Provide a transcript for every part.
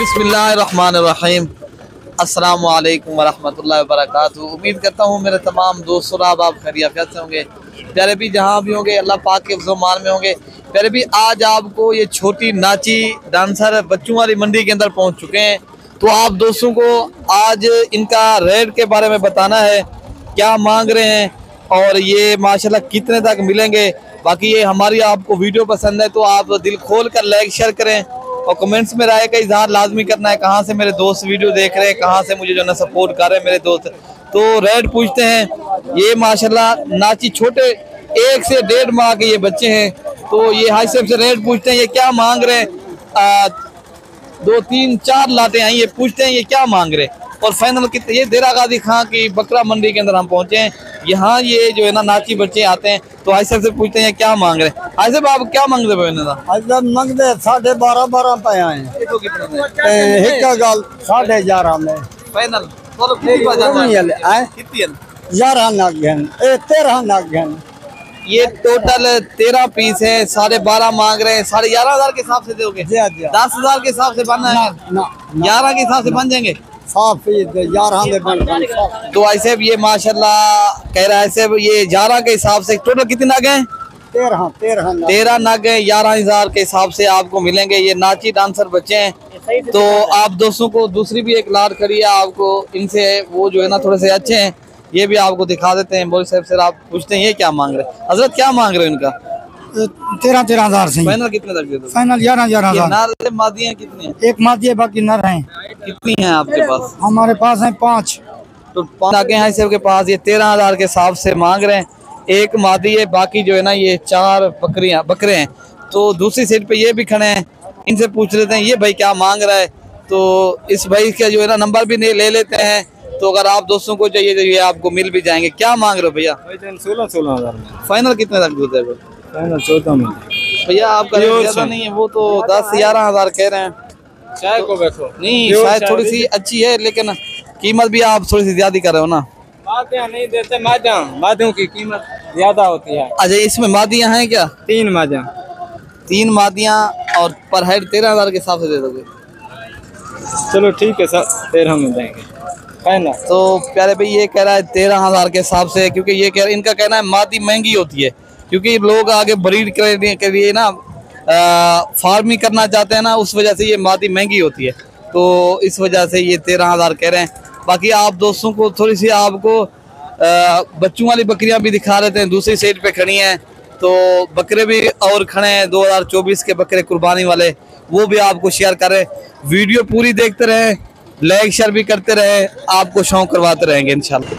बिस्मिल्लाहिर्रहमानिर्रहीम। अस्सलाम वालेकुम वरहमतुल्लाहि वबरकातुहू। उम्मीद करता हूँ मेरे तमाम दोस्त और आप खैरियत से होंगे। प्यारे भी जहाँ भी होंगे अल्लाह पाक के फ़ज़ल में होंगे। प्यारे भी आज आपको ये छोटी नाची डांसर बच्चों वाली मंडी के अंदर पहुँच चुके हैं। तो आप दोस्तों को आज इनका रेट के बारे में बताना है, क्या मांग रहे हैं और ये माशाल्लाह कितने तक मिलेंगे। बाकी ये हमारी आपको वीडियो पसंद है तो आप दिल खोल कर लाइक शेयर करें और कमेंट्स में राय का इजहार लाजमी करना है। कहाँ से मेरे दोस्त वीडियो देख रहे हैं, कहाँ से मुझे जो ना सपोर्ट कर रहे हैं मेरे दोस्त। तो रेट पूछते हैं। ये माशाल्लाह नाची छोटे 1 से 1.5 माह के ये बच्चे हैं। तो ये हाई से रेट पूछते हैं, ये क्या मांग रहे हैं। 2 3 4 लाते हैं, ये पूछते हैं ये क्या मांग रहे हैं और फाइनल कितने। ये देरा गाजी खां की बकरा मंडी के अंदर हम पहुंचे हैं। यहाँ ये जो है ना नाची बच्चे आते हैं तो आयसब से पूछते हैं क्या मांग रहे हैं। आयसब आप क्या मांग रहे हो? मंगते 12.5 पे आए हैं। तो कितने में? 11.5 में फाइनल कितनी 11 नग 13 नग। ये टोटल 13 पीस है। 12.5 मांग रहे हैं। 11,500 के हिसाब से दोगे? 10,000 के हिसाब से बनना है? 11 के हिसाब से बन जाएंगे। तो ऐसे ये माशाल्लाह कह रहा है सब ये 11 के हिसाब से। टोटल कितने नग हैं? 13 नग हैं। 11,000 के हिसाब से आपको मिलेंगे। ये नाची डांसर बच्चे हैं। तो आप दोस्तों को दूसरी भी एक लाट खड़ी है आपको इनसे, वो जो है ना थोड़े से अच्छे हैं, ये भी आपको दिखा देते हैं। बोल साहब से आप पूछते हैं ये क्या मांग रहे हैं। हजरत क्या मांग रहे हैं इनका? 13,000 से। फाइनल कितने तक दे दो? फाइनल 11,000। नार मादियाँ कितनी हैं? एक मादी है, बाकी नर हैं। कितनी हैं आपके पास? हमारे पास हैं 5। तो 5 आगे हैं सबके पास। ये 13,000 के हिसाब से मांग रहे हैं। एक मादी है, बाकी जो है ना ये 4 बकरे हैं। तो दूसरी साइड पे ये भी खड़े हैं, इनसे पूछ लेते हैं ये भाई क्या मांग रहा है। तो इस भाई का जो है ना नंबर भी ले लेते हैं। तो अगर आप दोस्तों को चाहिए तो ये आपको मिल भी जाएंगे। क्या मांग रहे हो भैया? 16,000 में। फाइनल कितने तक देते हैं? फाइनल 14 में। भैया आपका रेट ज्यादा नहीं है, वो तो 10-11,000 कह रहे हैं। चाय को बैठो नहीं शायद थोड़ी सी अच्छी है लेकिन कीमत भी आप थोड़ी सी ज्यादा कर रहे हो ना। मादियाँ नहीं देते। मादियों की कीमत ज्यादा होती है। अच्छा इसमें मादियाँ हैं क्या? 3 मादियाँ। 3 मादियाँ और पर हेड 13,000 के हिसाब से दे दोगे? चलो ठीक है सर, 13 में देंगे। तो प्यारे भाई ये कह रहा है 13,000 के हिसाब से, क्योंकि ये कह इनका कहना है मादी महंगी होती है क्योंकि लोग आगे ब्रीड करने के लिए ना फार्मिंग करना चाहते हैं ना, उस वजह से ये मादी महंगी होती है। तो इस वजह से ये 13,000 कह रहे हैं। बाकी आप दोस्तों को थोड़ी सी आपको बच्चों वाली बकरियां भी दिखा देते हैं। दूसरी साइड पे खड़ी हैं तो बकरे भी और खड़े हैं 2024 के बकरे कुर्बानी वाले, वो भी आपको शेयर करें। वीडियो पूरी देखते रहें, लाइक शेयर भी करते रहे, आपको शौक करवाते रहेंगे इंशाल्लाह।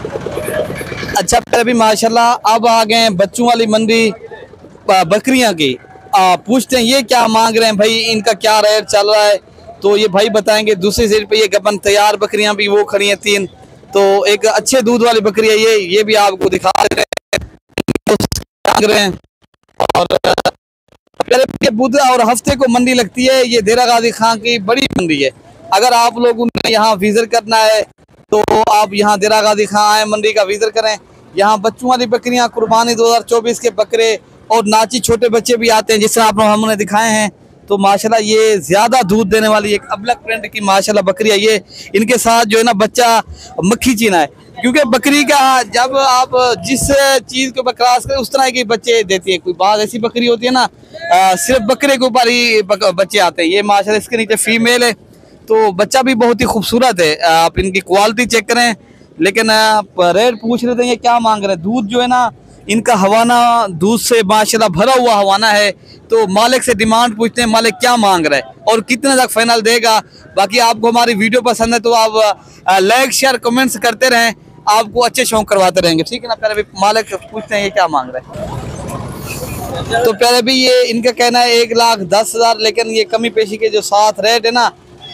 अच्छा फिर अभी माशाल्लाह अब आ गए हैं बच्चों वाली मंडी बकरियां की। पूछते हैं ये क्या मांग रहे हैं भाई, इनका क्या रेट चल रहा है। तो ये भाई बताएंगे। दूसरी साइड पे ये गबन तैयार बकरियां भी वो खड़ी हैं 3। तो एक अच्छे दूध वाली बकरी है ये भी आपको दिखा रहे हैं। और बुधवार और हफ्ते को मंडी लगती है। ये देरा गाजी खां की बड़ी मंडी है। अगर आप लोगों ने यहाँ विजिट करना है तो आप यहाँ देरा गाजी खां आए, मंडी का विजिट करें। यहाँ बच्चों वाली बकरियाँ, कुर्बानी 2024 के बकरे और नाची छोटे बच्चे भी आते हैं जिस तरह आप हमने दिखाए हैं। तो माशाल्लाह ये ज़्यादा दूध देने वाली एक अबलक प्रिंट की माशाल्लाह बकरी है ये। इनके साथ जो है ना बच्चा मक्खी चीना है, क्योंकि बकरी का जब आप जिस चीज़ के ऊपर क्रॉस करें उस तरह के बच्चे देती है। कोई बात ऐसी बकरी होती है ना सिर्फ बकरे के ऊपर ही बच्चे आते हैं। ये माशाल्लाह इसके नीचे फीमेल है तो बच्चा भी बहुत ही खूबसूरत है। आप इनकी क्वालिटी चेक करें। लेकिन रेट पूछ रहे थे ये क्या मांग रहे हैं। दूध जो है ना इनका हवाना दूध से माशाल्लाह भरा हुआ हवाना है। तो मालिक से डिमांड पूछते हैं मालिक क्या मांग रहा है और कितने तक फाइनल देगा। बाकी आपको हमारी वीडियो पसंद है तो आप लाइक शेयर कमेंट्स करते रहें, आपको अच्छे शौक करवाते रहेंगे। ठीक है ना प्यारे भी? मालिक पूछते हैं ये क्या मांग रहे हैं। तो प्यारे भी ये इनका कहना है 1,10,000, लेकिन ये कमी पेशी के जो साथ रेट है ना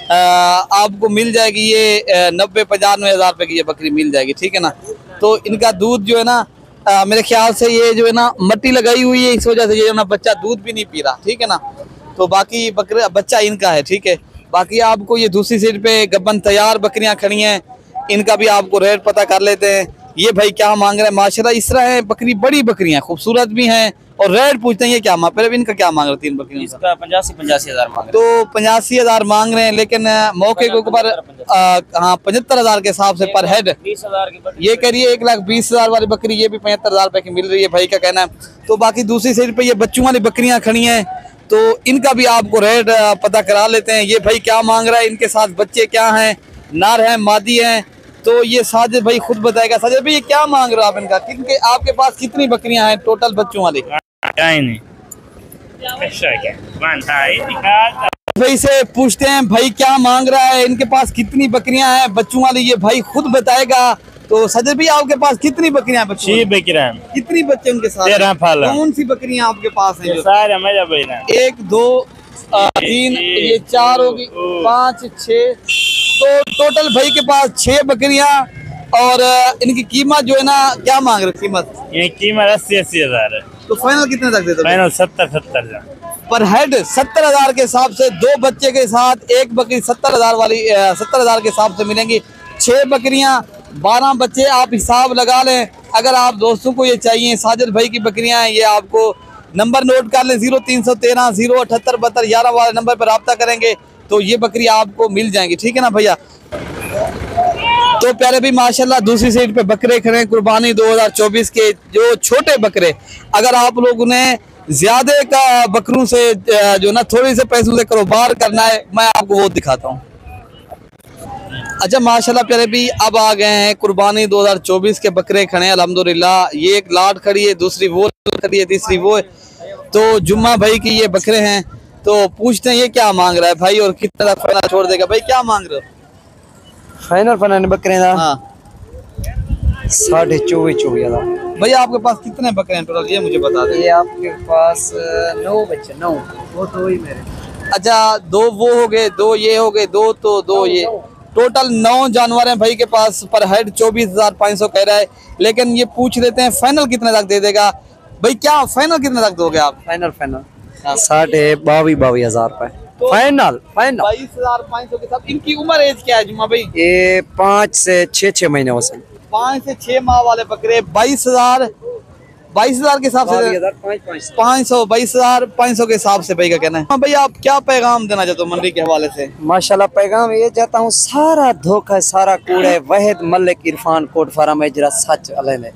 आपको मिल जाएगी ये 90-95 हज़ार रुपये की ये बकरी मिल जाएगी। ठीक है ना? तो इनका दूध जो है ना मेरे ख्याल से ये जो है ना मट्टी लगाई हुई है, इस वजह से ये ना बच्चा दूध भी नहीं पी रहा। ठीक है ना? तो बाकी बकरा बच्चा इनका है। ठीक है। बाकी आपको ये दूसरी साइड पे गबन तैयार बकरियां खड़ी हैं, इनका भी आपको रेट पता कर लेते हैं। ये भाई क्या मांग रहे हैं। माशाल्लाह इस तरह है बकरी, बड़ी बकरियां खूबसूरत भी हैं और रेड पूछते हैं ये क्या मांग, पहले इनका क्या मांग रहे हो? 3 बकरियों इसका 85,000 मांग रहे तो 85,000 मांग रहे हैं, लेकिन मौके के ऊपर हाँ 75,000 के हिसाब से पर हेड। 20,000 की ये करिए 1,20,000 वाली बकरी, ये भी 75,000 रुपए की मिल रही है भाई का कहना है। तो बाकी दूसरी साइड पे ये बच्चों वाली बकरियां खड़ी हैं, तो इनका भी आपको रेट पता करा लेते हैं। ये भाई क्या मांग रहा है, इनके साथ बच्चे क्या हैं, नार हैं, मादी हैं, तो ये साजिद भाई खुद बताएगा। साजिद भाई ये क्या मांग रहे हो आप इनका, किनके आपके पास कितनी बकरियां हैं टोटल बच्चों वाली? भाई से पूछते हैं भाई क्या मांग रहा है, इनके पास कितनी बकरियां हैं बच्चों वाली, ये भाई खुद बताएगा। तो सजद भी आपके पास कितनी बकरियां हैं? 6 बकरियां। कितनी बच्चे उनके साथ? 13 पाला। कौन सी बकरियां आपके पास हैं? सारे मेरा बहना। 1 2 3 ये 4 होगी, 5 6, तो टोटल भाई के पास 6 बकरियां। और इनकी कीमत जो है ना, क्या मांग रहे कीमत? ये कीमत 80 हजार है। तो फाइनल कितने तक देते? फाइनल 70 पर हेड 70,000 के हिसाब से, 2 बच्चे के साथ 1 बकरी 70,000 वाली 70,000 के हिसाब से मिलेंगी। 6 बकरियां 12 बच्चे, आप हिसाब लगा लें। अगर आप दोस्तों को ये चाहिए साजिद भाई की बकरियां हैं, ये आपको नंबर नोट कर लें, 0313 078 72 11 वाले नंबर पर रब्ता करेंगे तो ये बकरी आपको मिल जाएंगी, ठीक है ना भैया। तो प्यारे भी माशाल्लाह दूसरी साइड पे बकरे खड़े हैं कुर्बानी 2024 के, जो छोटे बकरे। अगर आप लोगों ने ज्यादा का बकरों से जो ना थोड़ी से पैसों से कारोबार करना है, मैं आपको वो दिखाता हूँ। अच्छा माशाल्लाह प्यारे भी अब आ गए हैं कुर्बानी 2024 के बकरे खड़े हैं अल्हम्दुलिल्लाह। ये एक लाट खड़ी है, दूसरी वो खड़ी है, तीसरी वो है। तो जुम्मा भाई की ये बकरे हैं, तो पूछते हैं ये क्या मांग रहा है भाई और कितना फाइनल छोड़ देगा। भाई क्या मांग रहे हो? फाइनल बकरे का हाँ 24,500। भैया आपके पास कितने बकरे हैं टोटल, ये मुझे बता दें। ये आपके पास 9 बच्चे, 9 वो तो ही मेरे। अच्छा 2 वो हो गए, 2 ये हो गए, 2 तो 2 ये, टोटल 9 जानवर हैं भाई के पास। पर हेड 24,500 कह रहा है, लेकिन ये पूछ लेते हैं फाइनल कितने तक दे देगा भाई? क्या फाइनल कितने तक दोगे आप? फाइनल 22,000 रुपए फाइनल। 22,500 के साथ। इनकी उम्र एज क्या है जुम्मा भाई? ये 5 से 6 महीने हो सकते। 5 से 6 माह वाले बकरे 22,000 के हिसाब से 22,500 के हिसाब से भाई का कहना है। हाँ भाई आप क्या पैगाम देना चाहते हो मंडी के हवाले से? माशाल्लाह पैगाम ये चाहता हूँ, सारा धोखा सारा कूड़े वहीद मलिक इरफान कोट फार्म है, जरा सच अले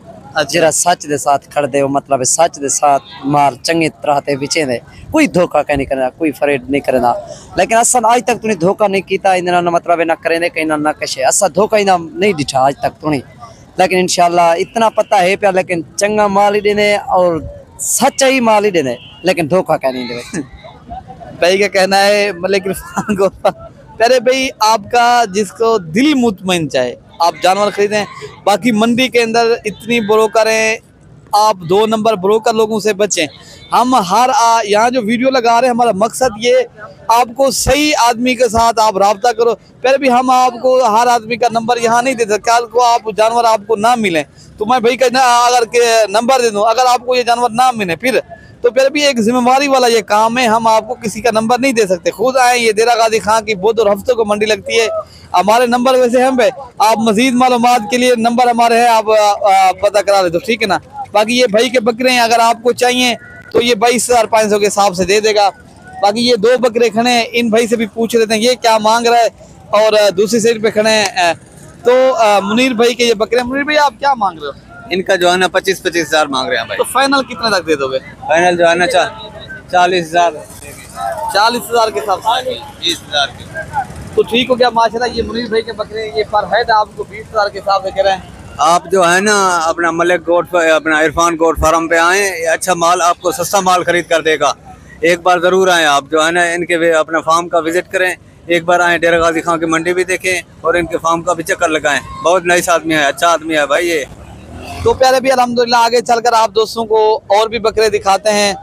जरा सच दे साथ खड़ दे, मतलब सच दे साथ माल चंगी तरह ते बिचे दे, कोई धोखा नहीं करना, कोई फरेड नहीं करना। लेकिन असन आज तक तूने धोखा नहीं किया, इन्हें मतलब ना करें कहीं ना कशे, असा धोखा इना नहीं दिखा आज तक तूने। लेकिन इंशाल्लाह इतना पता है पे, लेकिन चंगा माल ही देने और सच्चा ही माल ही देने, लेकिन धोखा क्या नहीं दे। भाई का कहना है मलिक इरफान को। अरे भाई आपका जिसको दिल मुतमईन चाहे आप जानवर खरीदें। बाकी मंडी के अंदर इतनी ब्रोकर हैं, आप 2 नंबर ब्रोकर लोगों से बचें। हम हर यहाँ जो वीडियो लगा रहे हैं, हमारा मकसद ये आपको सही आदमी के साथ आप रब्ता करो। फिर भी हम आपको हर आदमी का नंबर यहाँ नहीं दे सकते, कल को आप जानवर आपको ना मिले तो मैं भाई का अगर के नंबर दे दूँ, अगर आपको ये जानवर ना मिले फिर भी एक जिम्मेवारी वाला ये काम है, हम आपको किसी का नंबर नहीं दे सकते। खुद आए, ये देरा गाजी खां की बुध और हफ्तों को मंडी लगती है। हमारे नंबर वैसे हम पे, आप मजीद मालूमात के लिए नंबर हमारे हैं, आप पता करा ले तो ठीक है ना। बाकी ये भाई के बकरे हैं, अगर आपको चाहिए तो ये 22,500 के हिसाब से दे देगा। बाकी ये 2 बकरे खड़े हैं, इन भाई से भी पूछ लेते हैं ये क्या मांग रहा है। और दूसरी साइड पे खड़े हैं तो मुनीर भाई के ये बकरे। मुनीर भाई आप क्या मांग रहे हो? इनका जो है ना 25,000 हजार मांग रहे हैं भाई। तो फाइनल कितने तक दे दोगे? फाइनल जो है ना 40,000 के हिसाब से 20,000 के। तो ठीक हो गया माशाल्लाह। ये मुनीर भाई के बकरे, ये पर हेड आपको 20,000 के हिसाब से कह रहे हैं। आप जो है ना अपना मलिक गोट अपना इरफान गोट फार्म पे आए, अच्छा माल आपको सस्ता माल खरीद कर देगा। एक बार जरूर आए, आप जो है ना इनके अपना फार्म का विजिट करें, एक बार आए, डेरा गाजी खां की मंडी भी देखें और इनके फार्म का भी चक्कर लगाएं। बहुत नाइस आदमी है, अच्छा आदमी है भाई ये। तो प्यारे भी अल्हम्दुलिल्लाह आगे चलकर आप दोस्तों को और भी बकरे दिखाते हैं।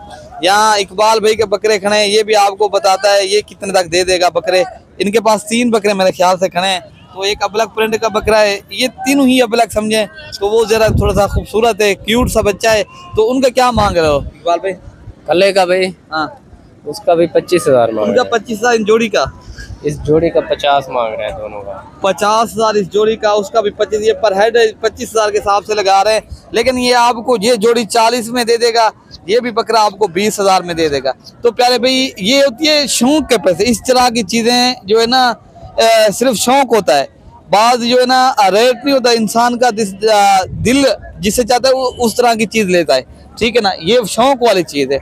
यहाँ इकबाल भाई के बकरे खड़े हैं, ये भी आपको बताता है ये कितने तक दे देगा बकरे। इनके पास 3 बकरे मेरे ख्याल से खड़े हैं। तो एक अबलक प्रिंट का बकरा है, ये तीनों ही अबलक समझे तो वो जरा थोड़ा सा खूबसूरत है, क्यूट सा बच्चा है। तो उनका क्या मांग रहे हो इकबाल भाई? कल्ले का भाई हाँ उसका भी 25,000 मांग उनका 25,000 जोड़ी का। इस जोड़ी का 50 मांग रहे हैं दोनों का। 50,000 इस जोड़ी का, उसका भी 25, ये पर हेड 25,000 के हिसाब से लगा रहे हैं। लेकिन ये आपको ये जोड़ी 40 में दे देगा, ये भी बकरा आपको 20,000 में दे देगा। तो प्यारे भाई ये होती है शौक के पैसे। इस तरह की चीजें जो है ना सिर्फ शौक होता है, बाद जो है ना रेट नहीं होता। इंसान का दिल जिसे चाहता है वो उस तरह की चीज लेता है, ठीक है ना, ये शौक वाली चीज है।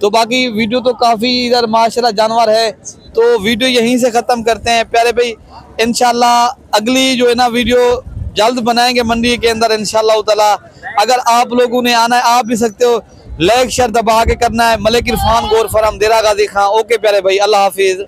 तो बाकी वीडियो तो काफी इधर माशाल्लाह जानवर है, तो वीडियो यहीं से खत्म करते हैं प्यारे भाई। इंशाल्लाह अगली जो है ना वीडियो जल्द बनाएंगे मंडी के अंदर इंशाल्लाह ताला। अगर आप लोगों ने आना है आप भी सकते हो, लाइक शेयर दबा के करना है। मलिक इरफान गोट फार्म, देरा गाजी खां। ओके प्यारे भाई, अल्लाह हाफिज।